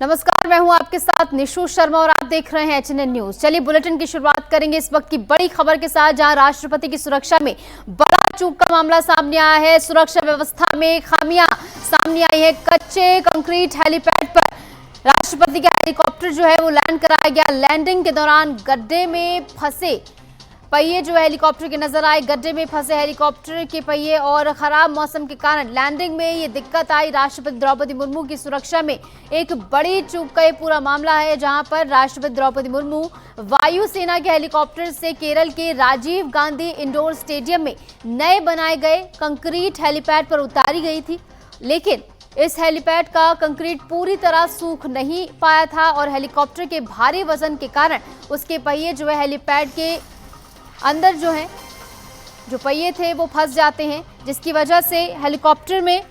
नमस्कार, मैं हूं आपके साथ निशु शर्मा और आप देख रहे हैं एचएनएन न्यूज। चलिए बुलेटिन की शुरुआत करेंगे इस वक्त की बड़ी खबर के साथ, जहां राष्ट्रपति की सुरक्षा में बड़ा चूक का मामला सामने आया है। सुरक्षा व्यवस्था में खामियां सामने आई है। कच्चे कंक्रीट हेलीपैड पर राष्ट्रपति का हेलीकॉप्टर जो है वो लैंड कराया गया। लैंडिंग के दौरान गड्ढे में फंसे पहिए जो हेलीकॉप्टर के नजर आए। गड्ढे में फंसे हेलीकॉप्टर के पहिए और खराब मौसम के कारण लैंडिंग में ये दिक्कत आई। राष्ट्रपति द्रौपदी मुर्मू की सुरक्षा में एक बड़ी चूक का ये पूरा मामला है, जहां पर राष्ट्रपति द्रौपदी मुर्मू वायुसेना के हेलीकॉप्टर से केरल के राजीव गांधी इंडोर स्टेडियम में नए बनाए गए कंक्रीट हेलीपैड पर उतारी गई थी। लेकिन इस हेलीपैड का कंक्रीट पूरी तरह सूख नहीं पाया था और हेलीकॉप्टर के भारी वजन के कारण उसके पहिए जो है हेलीपैड के अंदर जो पहिए थे वो फंस जाते हैं, जिसकी वजह से हेलीकॉप्टर में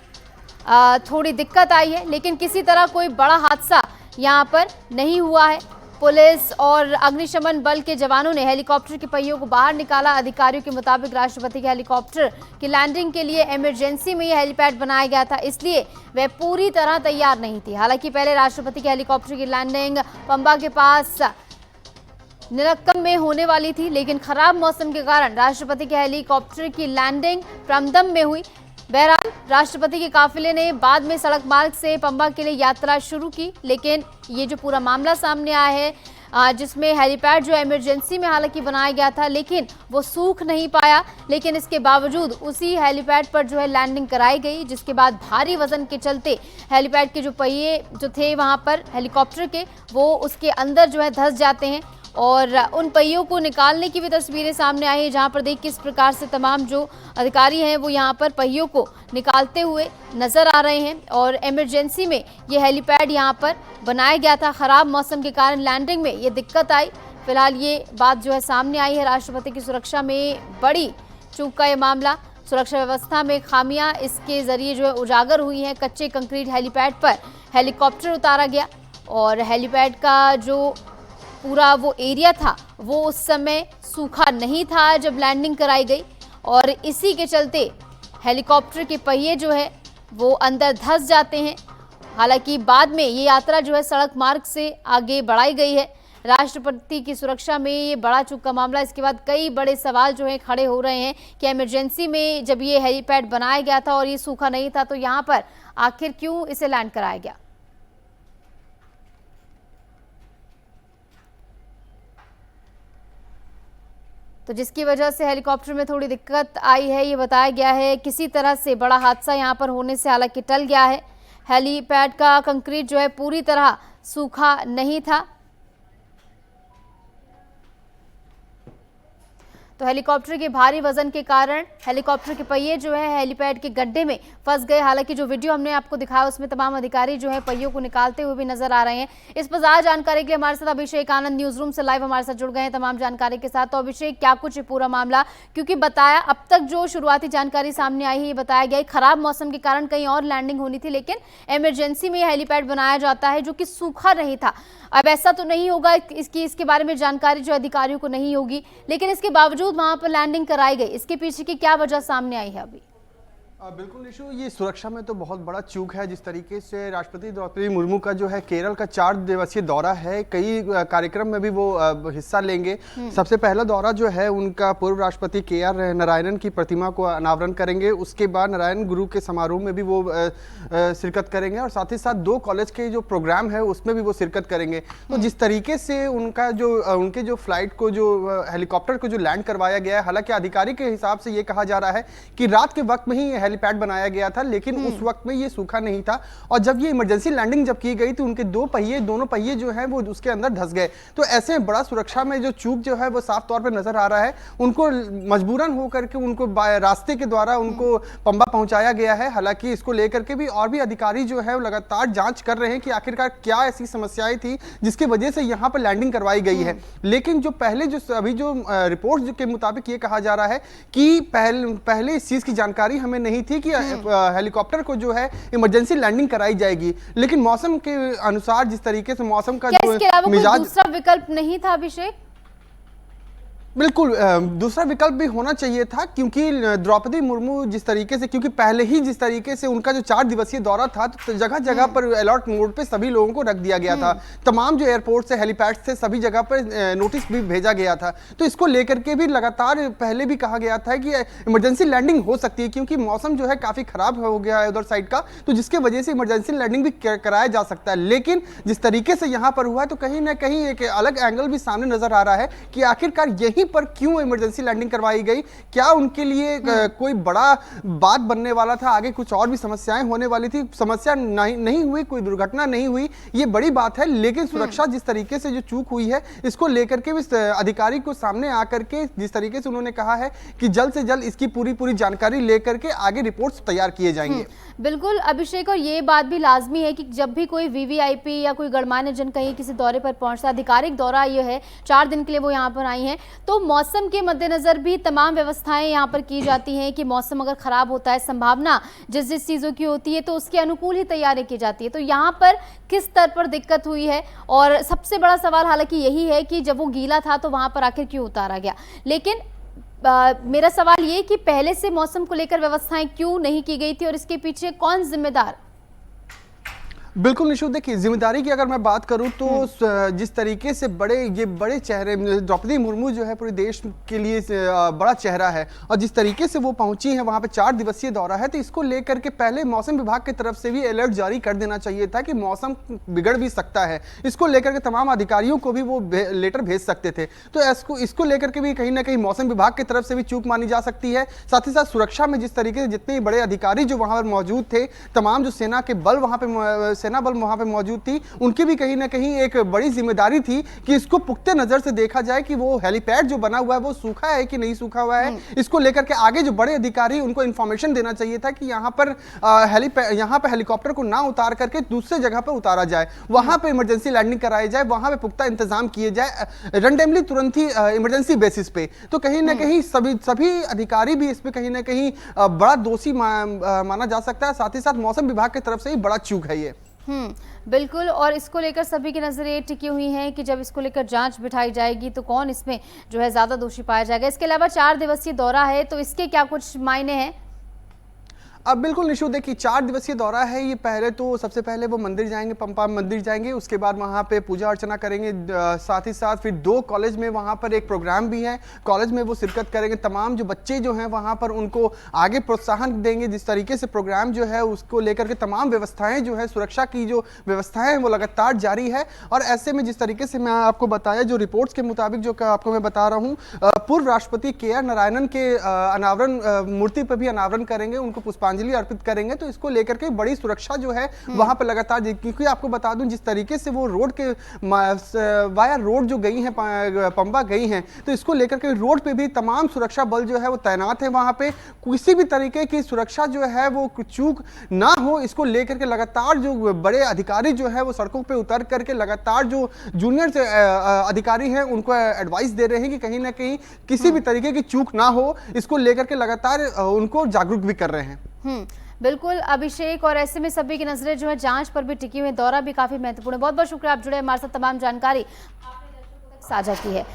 थोड़ी दिक्कत आई है। लेकिन किसी तरह कोई बड़ा हादसा यहां पर नहीं हुआ है। पुलिस और अग्निशमन बल के जवानों ने हेलीकॉप्टर के पहियों को बाहर निकाला। अधिकारियों के मुताबिक राष्ट्रपति के हेलीकॉप्टर की लैंडिंग के लिए इमरजेंसी में यह हेलीपैड बनाया गया था, इसलिए वह पूरी तरह तैयार नहीं थी। हालांकि पहले राष्ट्रपति के हेलीकॉप्टर की लैंडिंग पंबा के पास निलक्कम में होने वाली थी, लेकिन खराब मौसम के कारण राष्ट्रपति के हेलीकॉप्टर की लैंडिंग प्रमदम में हुई। बहरहाल राष्ट्रपति के काफिले ने बाद में सड़क मार्ग से पंबा के लिए यात्रा शुरू की, लेकिन ये जो पूरा मामला सामने आया है जिसमें हेलीपैड जो इमरजेंसी में हालांकि बनाया गया था, लेकिन वो सूख नहीं पाया। लेकिन इसके बावजूद उसी हेलीपैड पर जो है लैंडिंग कराई गई, जिसके बाद भारी वजन के चलते हेलीपैड के जो पहिए जो थे वहां पर हेलीकॉप्टर के, वो उसके अंदर जो है धंस जाते हैं और उन पहियों को निकालने की भी तस्वीरें सामने आई हैं, जहां पर देखिए किस प्रकार से तमाम जो अधिकारी हैं वो यहां पर पहियों को निकालते हुए नजर आ रहे हैं। और इमरजेंसी में ये हेलीपैड यहां पर बनाया गया था। खराब मौसम के कारण लैंडिंग में ये दिक्कत आई। फिलहाल ये बात जो है सामने आई है। राष्ट्रपति की सुरक्षा में बड़ी चूक का ये मामला, सुरक्षा व्यवस्था में खामियां इसके जरिए जो है उजागर हुई हैं। कच्चे कंक्रीट हेलीपैड पर हेलीकॉप्टर उतारा गया और हेलीपैड का जो पूरा वो एरिया था वो उस समय सूखा नहीं था जब लैंडिंग कराई गई, और इसी के चलते हेलीकॉप्टर के पहिए जो है वो अंदर धंस जाते हैं। हालांकि बाद में ये यात्रा जो है सड़क मार्ग से आगे बढ़ाई गई है। राष्ट्रपति की सुरक्षा में ये बड़ा चूक का मामला, इसके बाद कई बड़े सवाल जो है खड़े हो रहे हैं कि इमरजेंसी में जब ये हेलीपैड बनाया गया था और ये सूखा नहीं था, तो यहाँ पर आखिर क्यों इसे लैंड कराया गया। तो जिसकी वजह से हेलीकॉप्टर में थोड़ी दिक्कत आई है, ये बताया गया है। किसी तरह से बड़ा हादसा यहां पर होने से हालांकि टल गया है। हेलीपैड का कंक्रीट जो है पूरी तरह सूखा नहीं था। तो हेलीकॉप्टर के भारी वजन के कारण हेलीकॉप्टर के पहिए जो है हेलीपैड के गड्ढे में फंस गए। हालांकि जो वीडियो हमने आपको दिखाया उसमें तमाम अधिकारी जो है पहियों को निकालते हुए भी नजर आ रहे हैं। इस पर ज्यादा जानकारी के लिए हमारे साथ अभिषेक आनंद न्यूज रूम से लाइव हमारे साथ जुड़ गए हैं तमाम जानकारी के साथ। तो अभिषेक, क्या कुछ पूरा मामला, क्योंकि बताया अब तक जो शुरुआती जानकारी सामने आई है, ये बताया गया खराब मौसम के कारण कहीं और लैंडिंग होनी थी, लेकिन इमरजेंसी में हेलीपैड बनाया जाता है जो कि सूखा नहीं था। अब ऐसा तो नहीं होगा, इसके बारे में जानकारी जो अधिकारियों को नहीं होगी, लेकिन इसके बावजूद वहां पर लैंडिंग कराई गई। इसके पीछे की क्या वजह सामने आई है अभी? बिल्कुल निशु, ये सुरक्षा में तो बहुत बड़ा चूक है। जिस तरीके से राष्ट्रपति द्रौपदी मुर्मू का जो है केरल का 4 दिवसीय दौरा है, कई कार्यक्रम में भी वो हिस्सा लेंगे। सबसे पहला दौरा जो है उनका पूर्व राष्ट्रपति KR नारायणन की प्रतिमा को अनावरण करेंगे। उसके बाद नारायण गुरु के समारोह में भी वो शिरकत करेंगे और साथ ही साथ 2 कॉलेज के जो प्रोग्राम है उसमें भी वो शिरकत करेंगे। तो जिस तरीके से उनके जो फ्लाइट को, जो हेलीकॉप्टर को जो लैंड करवाया गया है, हालांकि अधिकारी के हिसाब से ये कहा जा रहा है कि रात के वक्त में ही हेलीपैड बनाया गया था, लेकिन उस वक्त में ये सूखा नहीं था। और जब ये इमरजेंसी लैंडिंग जब की गई तो उनके दोनों पहिए जो हैं वो उसके अंदर धंस गए। तो ऐसे बड़ा सुरक्षा में जो चूक जो है वो साफ तौर पे नजर आ रहा है। उनको मजबूरन होकर के उनको रास्ते के द्वारा उनको पंबा पहुंचाया गया है। हालांकि इसको लेकर के भी और भी अधिकारी जो है लगातार जांच कर रहे हैं कि आखिरकार क्या ऐसी समस्याएं थी जिसकी वजह से यहाँ पर लैंडिंग करवाई गई है। लेकिन जो पहले अभी जो रिपोर्ट के मुताबिक ये कहा जा रहा है कि पहले इस चीज की जानकारी हमें नहीं थी कि हेलीकॉप्टर को जो है इमरजेंसी लैंडिंग कराई जाएगी, लेकिन मौसम के अनुसार जिस तरीके से मौसम का जो मिजाज, दूसरा विकल्प नहीं था अभिषेक? बिल्कुल दूसरा विकल्प भी होना चाहिए था, क्योंकि द्रौपदी मुर्मू जिस तरीके से, क्योंकि पहले ही जिस तरीके से उनका जो 4 दिवसीय दौरा था, तो जगह जगह पर अलर्ट मोड पे सभी लोगों को रख दिया गया था। तमाम जो एयरपोर्ट से, हेलीपैड से, सभी जगह पर नोटिस भी भेजा गया था। तो इसको लेकर के भी लगातार पहले भी कहा गया था कि इमरजेंसी लैंडिंग हो सकती है, क्योंकि मौसम जो है काफी खराब हो गया है उधर साइड का, तो जिसके वजह से इमरजेंसी लैंडिंग भी कराया जा सकता है। लेकिन जिस तरीके से यहाँ पर हुआ है, तो कहीं ना कहीं एक अलग एंगल भी सामने नजर आ रहा है कि आखिरकार यही पर क्यों इमरजेंसी लैंडिंग करवाई गई। क्या उनके लिए कोई बड़ा बात बनने वाला था, आगे कुछ और भी समस्याएं होने वाली थी, समस्या नहीं हुई, कोई दुर्घटना नहीं हुई, ये बड़ी बात है। लेकिन सुरक्षा जिस तरीके से जो चूक हुई है, इसको लेकर के भी अधिकारी को सामने आकर के जिस तरीके से उन्होंने कहा है कि जल्द से जल्द इसकी पूरी जानकारी लेकर के आगे रिपोर्ट्स तैयार किए जाएंगे। बिल्कुल अभिषेक, और ये बात भी लाजमी है कि जब भी कोई वीवीआईपी या कोई गणमान्य जन कहीं किसी दौरे पर पहुंचता, आधिकारिक दौरा ये है, 4 दिन के लिए वो यहाँ पर आई हैं, तो मौसम के मद्देनजर भी तमाम व्यवस्थाएं यहाँ पर की जाती हैं कि मौसम अगर खराब होता है, संभावना जिस चीज़ों की होती है, तो उसके अनुकूल ही तैयारी की जाती है। तो यहाँ पर किस स्तर पर दिक्कत हुई है, और सबसे बड़ा सवाल हालांकि यही है कि जब वो गीला था तो वहाँ पर आखिर क्यों उतारा गया। लेकिन मेरा सवाल ये कि पहले से मौसम को लेकर व्यवस्थाएं क्यों नहीं की गई थी, और इसके पीछे कौन जिम्मेदार? बिल्कुल निशु, देखिए जिम्मेदारी की अगर मैं बात करूं तो जिस तरीके से बड़े चेहरे, द्रौपदी मुर्मू जो है पूरे देश के लिए बड़ा चेहरा है, और जिस तरीके से वो पहुंची है वहां पे 4 दिवसीय दौरा है, तो इसको लेकर के पहले मौसम विभाग की तरफ से भी अलर्ट जारी कर देना चाहिए था कि मौसम बिगड़ भी सकता है। इसको लेकर के तमाम अधिकारियों को भी वो लेटर भेज सकते थे। तो इसको लेकर के भी कहीं ना कहीं मौसम विभाग की तरफ से भी चूक मानी जा सकती है। साथ ही साथ सुरक्षा में जिस तरीके से जितने बड़े अधिकारी जो वहां पर मौजूद थे, तमाम जो सेना के बल वहां पे सेना बल वहां पे मौजूद थी, उनकी भी कहीं ना कहीं एक बड़ी जिम्मेदारी थी कि इसको पुख्ते नजर से देखा जाए कि वो हेलीपैड जो बना हुआ है वो सूखा है कि नहीं सूखा हुआ है। इसको लेकर के आगे जो बड़े अधिकारी, उनको इंफॉर्मेशन देना चाहिए था कि यहाँ पर हेलीकॉप्टर को ना उतार करके दूसरे जगह पर उतारा जाए, वहां पे इमरजेंसी लैंडिंग कराई जाए, वहां पे पुख्ता इंतजाम किए जाए रैंडमली, तुरंत ही इमरजेंसी बेसिस पे। तो कहीं ना कहीं सभी अधिकारी भी इस पे कहीं ना कहीं बड़ा दोषी माना जा सकता है। साथ ही साथ मौसम विभाग की तरफ से ही बड़ा चूक है ये। बिल्कुल, और इसको लेकर सभी की नजरें टिकी हुई हैं कि जब इसको लेकर जांच बिठाई जाएगी तो कौन इसमें जो है ज्यादा दोषी पाया जाएगा। इसके अलावा 4 दिवसीय दौरा है, तो इसके क्या कुछ मायने हैं? अब बिल्कुल निशु, देखिए 4 दिवसीय दौरा है ये। पहले तो सबसे पहले वो मंदिर जाएंगे, पंपा मंदिर जाएंगे, उसके बाद वहाँ पे पूजा अर्चना करेंगे। साथ ही साथ फिर 2 कॉलेज में वहाँ पर एक प्रोग्राम भी है, कॉलेज में वो शिरकत करेंगे। तमाम जो बच्चे जो हैं वहाँ पर उनको आगे प्रोत्साहन देंगे। जिस तरीके से प्रोग्राम जो है उसको लेकर के तमाम व्यवस्थाएं जो है, सुरक्षा की जो व्यवस्थाएं हैं वो लगातार जारी है। और ऐसे में जिस तरीके से मैं आपको बताया, जो रिपोर्ट्स के मुताबिक जो आपको मैं बता रहा हूँ, पूर्व राष्ट्रपति KR नारायणन के अनावरण मूर्ति पर भी अनावरण करेंगे, उनको पुष्पांजलि अर्पित करेंगे। तो इसको लेकर के बड़ी सुरक्षा जो है वहां पर लगातार, क्योंकि आपको बता दूं जिस तरीके से वो रोड के वाया रोड जो गई हैं, पंबा गई हैं, तो इसको लेकर के रोड पे भी तमाम सुरक्षा बल जो है वो तैनात है। वहां पे किसी भी तरीके की सुरक्षा जो है वो चूक ना हो, इसको लेकर के लगातार जो बड़े अधिकारी जो है वो सड़कों पे उतर करके लगातार जो जूनियर अधिकारी हैं उनको एडवाइस दे रहे हैं कि कहीं ना कहीं किसी भी तरीके की चूक ना हो। इसको लेकर के लगातार उनको जागरूक भी कर रहे हैं। बिल्कुल अभिषेक, और ऐसे में सभी की नजरें जो है जांच पर भी टिकी हुई। दौरा भी काफी महत्वपूर्ण है। बहुत बहुत शुक्रिया, आप जुड़े हमारे साथ, तमाम जानकारी आपने दर्शकों तक साझा की है।